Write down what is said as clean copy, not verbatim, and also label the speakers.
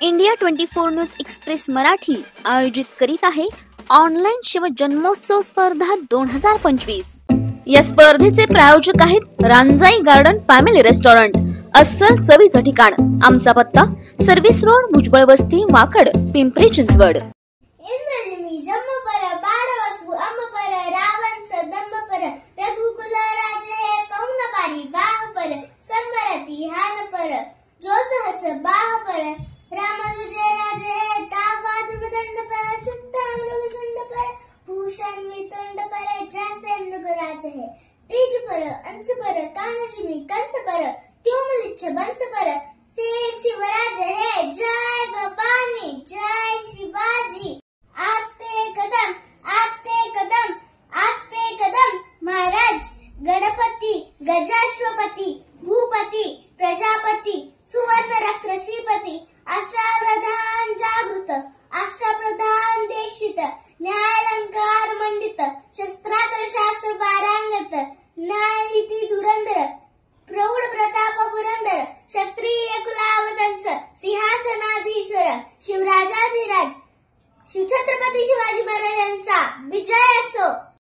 Speaker 1: India 24 news express Marathi आयोजित करीत आहे ऑनलाईन शिव जन्मोत्सव स्पर्धा 2025। या स्पर्धेचे प्रायोजक आहेत रांजाई गार्डन फॅमिली रेस्टॉरंट, अस्सल चवीचं ठिकाण। आमचा पत्ता सर्व्हिस रोड, भुजबळ वस्ती, वाकड, पिंपरी चिंचवड।
Speaker 2: जो सहस बाह पर राम तुझे राज है तावाज मदंड पर शुद्ध मृग शुंड पर भूषण वितुंड पर जैसे मृगराज है तेज पर अंश पर कानशिमी कंस पर त्योमलिच्छ बंस पर शेर शिवराज है। जय भवानी जय शिवाजी। आस्ते कदम आस्ते कदम आस्ते कदम महाराज गणपति गजाश्वपति भूपति प्रजापति सुवर्ण रक्त श्रीपति अष्टाप्रधान जागृत अष्टप्रधान देशित न्यायालंकार मंडित शस्त्रास्त्र शास्त्र पारंगत न्यायनीति धुरंधर प्रौढ प्रताप पुरंदर क्षत्रिय कुलावतंस सिंहासनाधीश्वर शिवराजाधिराज शिवछत्रपती शिवाजी महाराजांचा विजय असो।